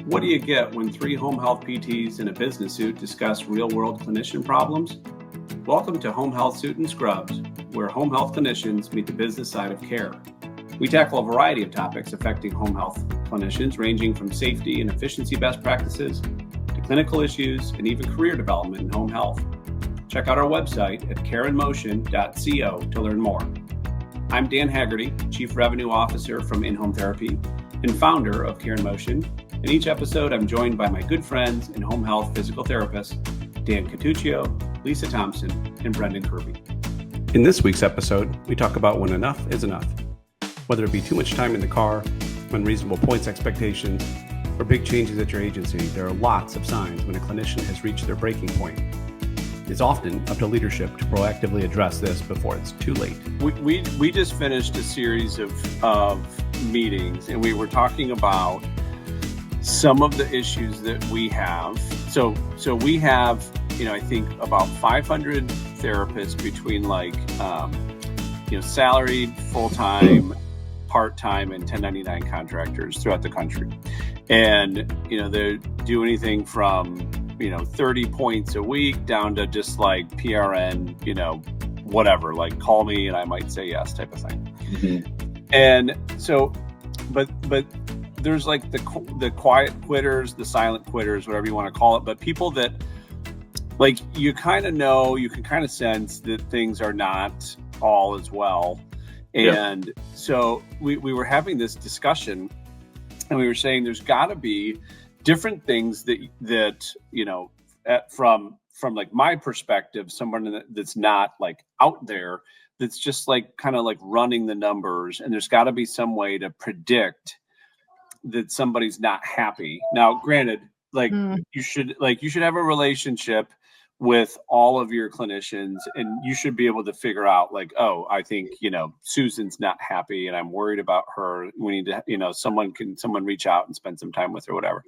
What do you get when three home health PTs in a business suit discuss real-world clinician problems? Welcome to Home Health Suit and Scrubs, where home health clinicians meet the business side of care. We tackle a variety of topics affecting home health clinicians, ranging from safety and efficiency best practices to clinical issues and even career development in home health. Check out our website at careandmotion.co to learn more. I'm Dan Haggerty, Chief Revenue Officer from In-Home Therapy and founder of Care in Motion. In each episode, I'm joined by my good friends and home health physical therapists, Dan Catuccio, Lisa Thompson, and Brendan Kirby. In this week's episode, we talk about when enough is enough. Whether it be too much time in the car, unreasonable points expectations, or big changes at your agency, there are lots of signs when a clinician has reached their breaking point. It's often up to leadership to proactively address this before it's too late. We just finished a series of meetings, and we were talking about some of the issues that we have. So we have, I think about 500 therapists between salaried, full-time, part-time, and 1099 contractors throughout the country. And, they do anything from 30 points a week down to just like PRN, whatever, like call me and I might say yes type of thing. Mm-hmm. And so, but there's like the quiet quitters, the silent quitters, whatever you want to call it. But people that you kind of know, you can kind of sense that things are not all as well. And yep. So we were having this discussion and we were saying there's got to be different things that from like my perspective, someone that's not like out there, that's just like kind of like running the numbers, and there's got to be some way to predict that somebody's not happy. Now, granted, you should have a relationship with all of your clinicians, and you should be able to figure out oh, I think, Susan's not happy and I'm worried about her. We need to, someone reach out and spend some time with her, whatever.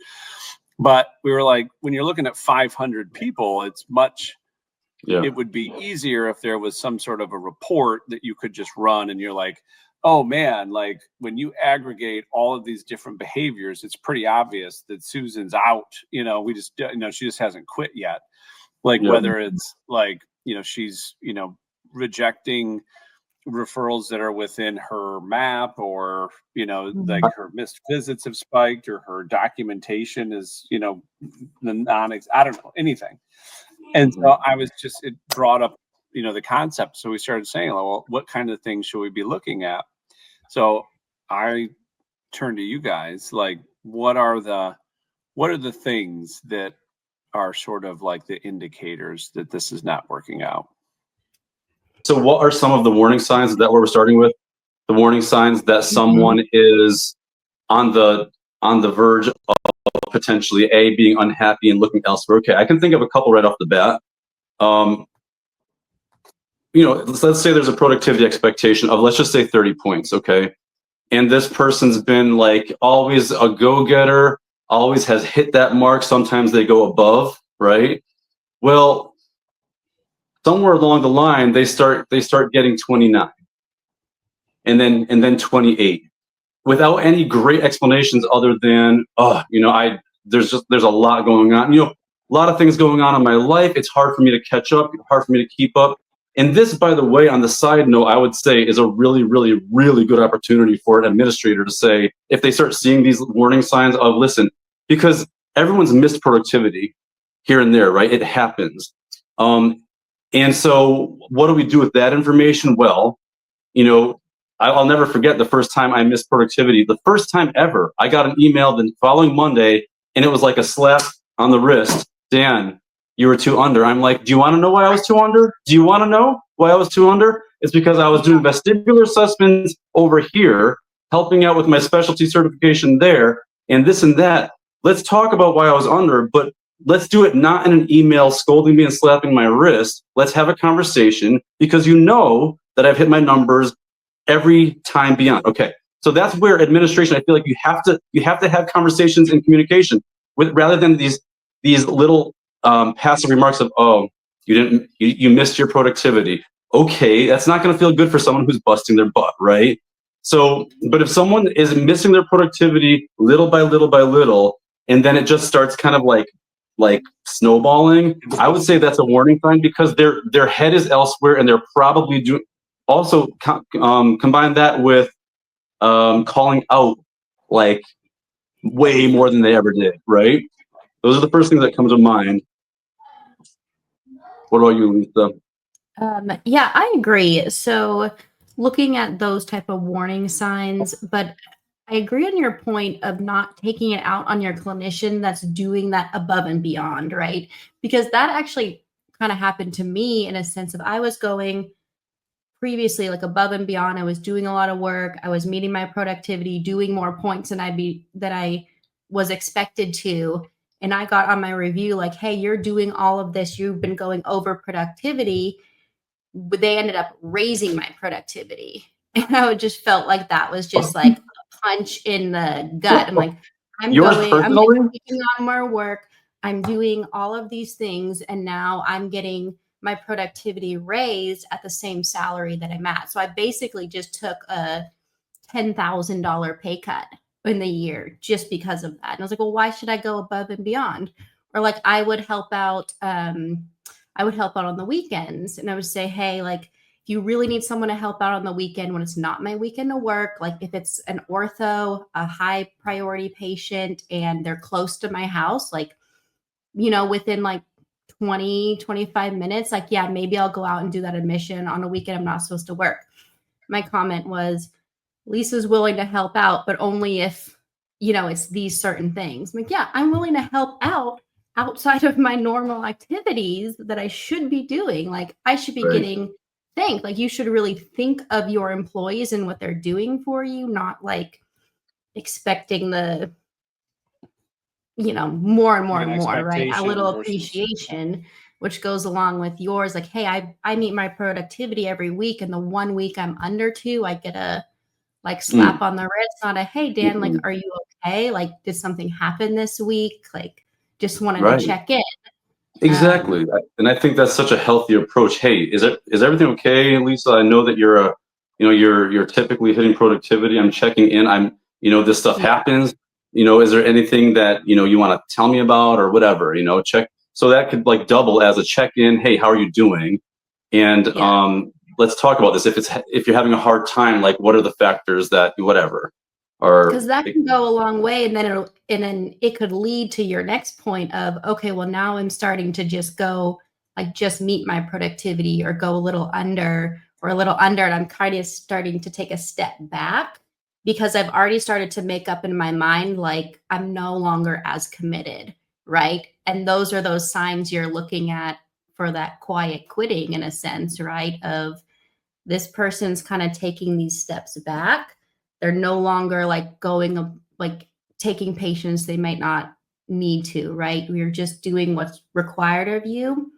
But we were like, when you're looking at 500 people, it's much, it would be easier if there was some sort of a report that you could just run and you're like, oh man, when you aggregate all of these different behaviors, it's pretty obvious that Susan's out, we just, she just hasn't quit yet. Whether it's she's, rejecting referrals that are within her map, or, her missed visits have spiked, or her documentation is, I don't know, anything. And so it brought up, the concept. So we started saying, well, what kind of things should we be looking at? So I turned to you guys, what are the things that are sort of like the indicators that this is not working out? So what are some of the warning signs? Is that where we're starting with? The warning signs that someone is on the verge of potentially being unhappy and looking elsewhere. Okay, I can think of a couple right off the bat. Let's say there's a productivity expectation of, let's just say 30 points, okay? And this person's been always a go-getter, always has hit that mark. Sometimes they go above, right? Well, somewhere along the line, they start getting 29 and then 28 without any great explanations other than, there's a lot going on. A lot of things going on in my life. It's hard for me to catch up, hard for me to keep up. And this, by the way, on the side note, I would say is a really, really, really good opportunity for an administrator to say, if they start seeing these warning signs of, listen, because everyone's missed productivity here and there, right? It happens. And so what do we do with that information? Well, I'll never forget the first time I missed productivity. The first time ever, I got an email the following Monday, and it was like a slap on the wrist. Dan, you were 2 under. I'm like, do you want to know why I was 2 under? Do you want to know why I was 2 under? It's because I was doing vestibular assessments over here, helping out with my specialty certification there, and this and that. Let's talk about why I was under, but let's do it not in an email scolding me and slapping my wrist. Let's have a conversation, because that I've hit my numbers every time beyond. Okay, so that's where administration, I feel like you have to have conversations and communication rather than these little passive remarks of, oh, you missed your productivity. Okay, that's not going to feel good for someone who's busting their butt, right? So, but if someone is missing their productivity little by little by little, and then it just starts kind of like snowballing, I would say that's a warning sign, because their head is elsewhere, and they're probably doing, also combine that with calling out like way more than they ever did, right? Those are the first things that come to mind. What about you, Lisa? Yeah, I agree. So looking at those type of warning signs, but I agree on your point of not taking it out on your clinician that's doing that above and beyond, right? Because that actually kind of happened to me in a sense of I was going previously like above and beyond. I was doing a lot of work. I was meeting my productivity, doing more points than I was expected to. And I got on my review like, hey, you're doing all of this. You've been going over productivity. But they ended up raising my productivity. And I just felt like that was just like a punch in the gut. I'm like, I'm taking on more work. I'm doing all of these things. And now I'm getting my productivity raised at the same salary that I'm at. So I basically just took a $10,000 pay cut in the year just because of that. And I was like, well, why should I go above and beyond? Or like I would help out on the weekends, and I would say, hey, like if you really need someone to help out on the weekend when it's not my weekend to work, like if it's an ortho, a high priority patient, and they're close to my house, like, within like 20-25 minutes, like, yeah, maybe I'll go out and do that admission on a weekend I'm not supposed to work. My comment was, Lisa's willing to help out, but only if, it's these certain things. I'm like, yeah, I'm willing to help out outside of my normal activities that I should be doing. Like I should be getting thanked. Like you should really think of your employees and what they're doing for you, not like expecting the, more and more and more, right? A little appreciation, which goes along with yours. Like, hey, I meet my productivity every week, and the 1 week I'm under 2, I get a like slap on the wrist, not a, hey, Dan, like, are you okay? Like, did something happen this week? Like, just wanted to check in. Exactly. And I think that's such a healthy approach. Hey, is everything okay, Lisa? I know that you're you're typically hitting productivity. I'm checking in. This stuff happens. Is there anything that, you want to tell me about or whatever, check. So that could like double as a check-in. Hey, how are you doing? And let's talk about this. If you're having a hard time, like what are the factors that whatever, or because that can go a long way, and then it could lead to your next point of, okay, well now I'm starting to just go like just meet my productivity or go a little under, and I'm kind of starting to take a step back because I've already started to make up in my mind like I'm no longer as committed, right? And those are those signs you're looking at for that quiet quitting in a sense, right? Of this person's kind of taking these steps back. They're no longer like going, like taking patients they might not need to, right? You're just doing what's required of you.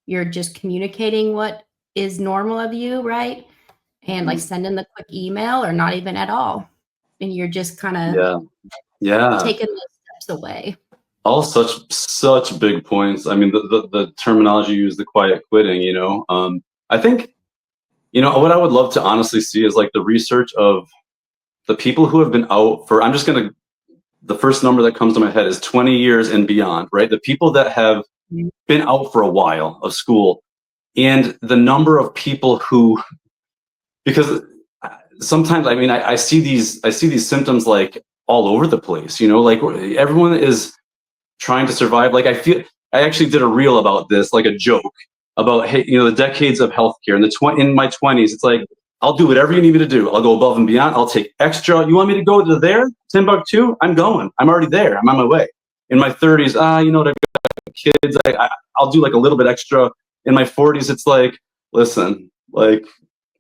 You're just communicating what is normal of you, right? And like sending the quick email or not even at all. And you're just kind of taking those steps away. All such big points. I mean, the terminology used, the quiet quitting, I think, what I would love to honestly see is like the research of the people who have been out for, the first number that comes to my head is 20 years and beyond, right? The people that have been out for a while of school, and the number of people who, because sometimes, I see these symptoms like all over the place, like everyone is trying to survive. Like I actually did a reel about this, like a joke about, hey, the decades of healthcare in my 20s. It's like, I'll do whatever you need me to do. I'll go above and beyond. I'll take extra. You want me to go to there? Timbuktu? I'm going. I'm already there. I'm on my way. In my 30s, I've got kids. I'll do like a little bit extra. In my 40s, it's like, listen, like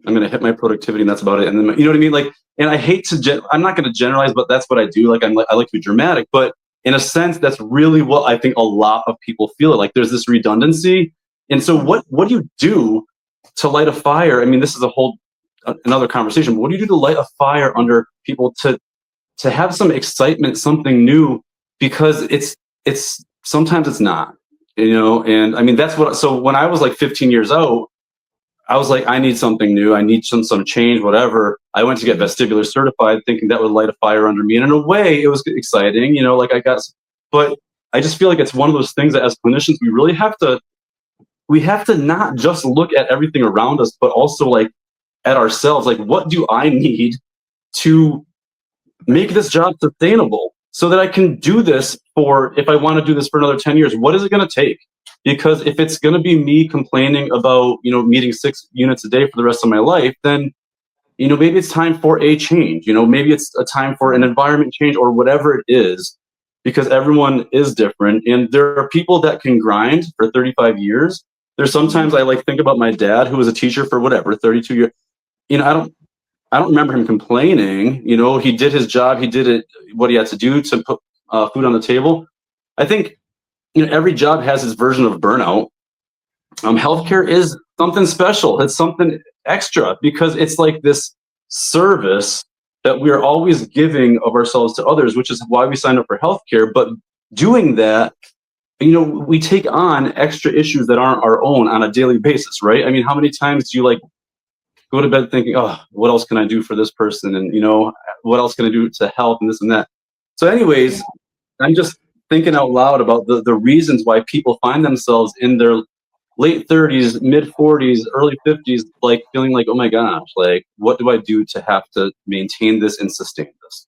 I'm gonna hit my productivity and that's about it. And then you know what I mean? Like, and I hate to I'm not gonna generalize, but that's what I do. Like I like to be dramatic, but in a sense, that's really what I think a lot of people feel. Like there's this redundancy. And so what do you do to light a fire? I mean, this is another conversation, but what do you do to light a fire under people to have some excitement, something new? Because it's sometimes it's not, and I mean, so when I was like 15 years out, I was like, I need something new. I need some change, whatever. I went to get vestibular certified thinking that would light a fire under me. And in a way it was exciting, like I got, But I just feel like it's one of those things that as clinicians, we have to not just look at everything around us, but also like at ourselves. Like, what do I need to make this job sustainable so that I can do this if I want to do this for another 10 years? What is it going to take? Because if it's going to be me complaining about, meeting 6 units a day for the rest of my life, then, maybe it's time for a change. Maybe it's a time for an environment change or whatever it is, because everyone is different. And there are people that can grind for 35 years. There's sometimes I like think about my dad, who was a teacher for 32 years. I don't remember him complaining. He did his job. He did what he had to do to put food on the table. I think, every job has its version of burnout. Healthcare is something special. It's something extra because it's like this service that we are always giving of ourselves to others, which is why we sign up for healthcare. But doing that, we take on extra issues that aren't our own on a daily basis, right? I mean, how many times do you go to bed thinking, oh, what else can I do for this person? And, what else can I do to help and this and that? So anyways, I'm just thinking out loud about the reasons why people find themselves in their late 30s, mid 40s, early 50s, feeling like, oh my gosh, what do I do to have to maintain this and sustain this?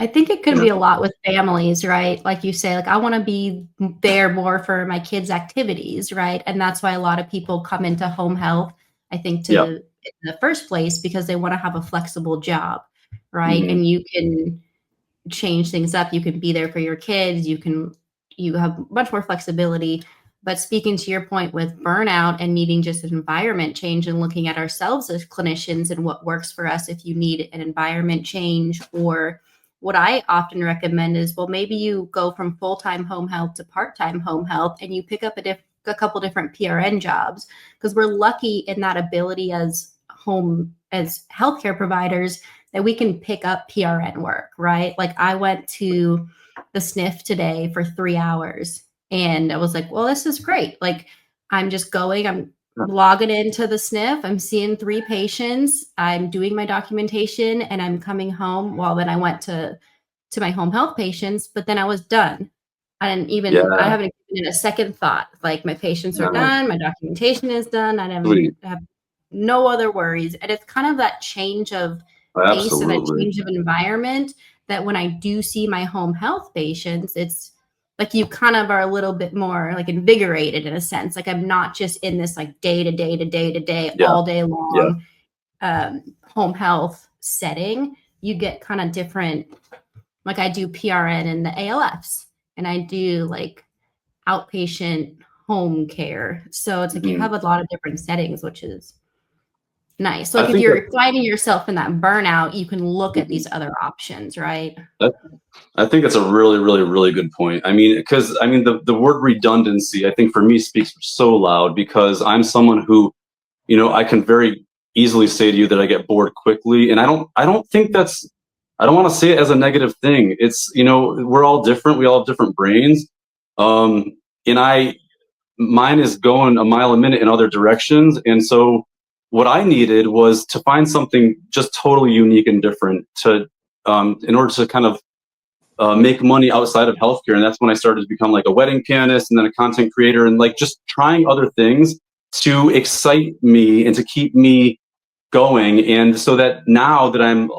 I think it could be a lot with families, right? Like you say, I want to be there more for my kids' activities, right? And that's why a lot of people come into home health, I think, in the first place, because they want to have a flexible job, right? And you can change things up. You can be there for your kids. You have much more flexibility. But speaking to your point with burnout and needing just an environment change and looking at ourselves as clinicians and what works for us, if you need an environment change, or what I often recommend is, well, maybe you go from full-time home health to part-time home health and you pick up a couple different PRN jobs, because we're lucky in that ability as healthcare providers that we can pick up PRN work, right? I went to the SNF today for 3 hours and I was like, well, this is great. I'm just I'm logging into the SNF. I'm seeing 3 patients. I'm doing my documentation and I'm coming home. Well, then I went to my home health patients, but then I was done. I haven't given it a second thought. My patients are done. My documentation is done. I have no other worries. And it's kind of that change of pace and that change of environment that when I do see my home health patients, it's you kind of are a little bit more invigorated in a sense. I'm not just in this day to day, all day long home health setting. You get kind of different. I do PRN in the ALFs and I do outpatient home care. So it's you have a lot of different settings, which is nice. So if you're finding yourself in that burnout, you can look at these other options, right? I think it's a really, really, really good point. Because the word redundancy, I think for me speaks so loud, because I'm someone who, I can very easily say to you that I get bored quickly. And I don't think I don't want to say it as a negative thing. It's, we're all different. We all have different brains. And mine is going a mile a minute in other directions. And so what I needed was to find something just totally unique and different in order to kind of make money outside of healthcare. And that's when I started to become a wedding pianist and then a content creator, and just trying other things to excite me and to keep me going. And so that now that I'm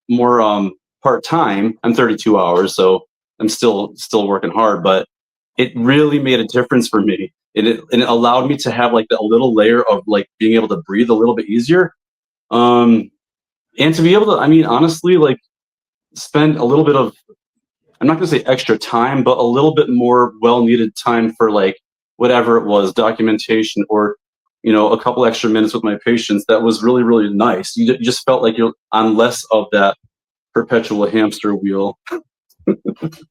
more part-time, I'm 32 hours, so I'm still working hard, but it really made a difference for me. And it allowed me to have a little layer of being able to breathe a little bit easier. And to be able to, honestly, spend a little bit of, I'm not going to say extra time, but a little bit more well-needed time for whatever it was, documentation or, a couple extra minutes with my patients. That was really, really nice. You just felt like you're on less of that perpetual hamster wheel.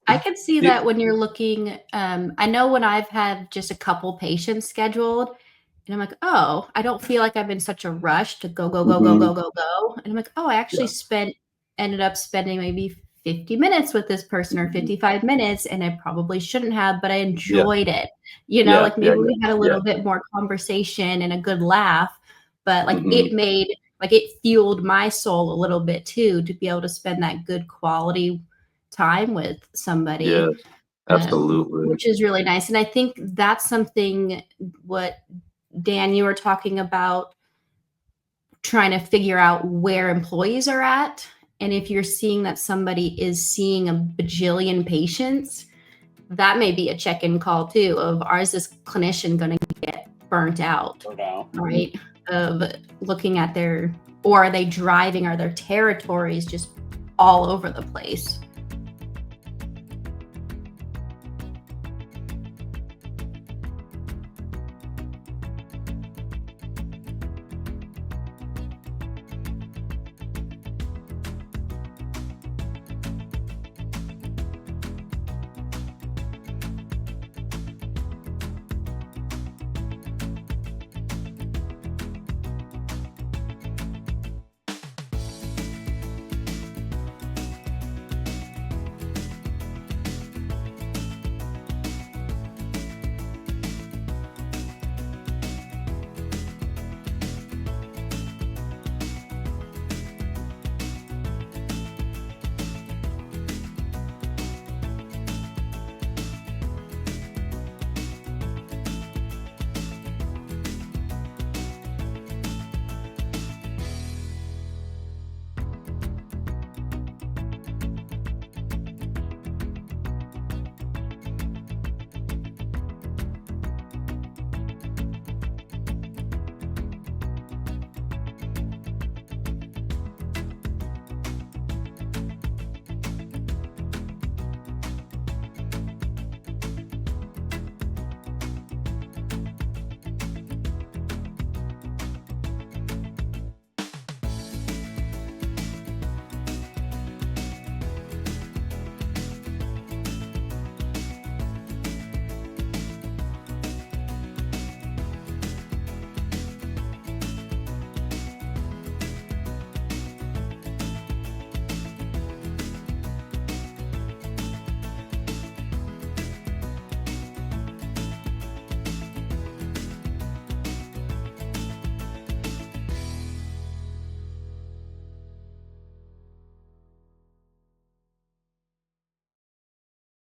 I can see that when you're looking, I know when I've had just a couple patients scheduled and I'm like, oh, I don't feel like I'm in such a rush to go. And I'm like, oh, I actually ended up spending maybe 50 minutes with this person or 55 minutes. And I probably shouldn't have, but I enjoyed it. Maybe we had a little bit more conversation and a good laugh, but it fueled my soul a little bit too, to be able to spend that good quality time with somebody. Absolutely. which is really nice. And I think that's something what Dan, you were talking about, trying to figure out where employees are at. And if you're seeing that somebody is seeing a bajillion patients, that may be a check-in call too of, is this clinician going to get burnt out, right? Of looking at or are they driving, are their territories just all over the place?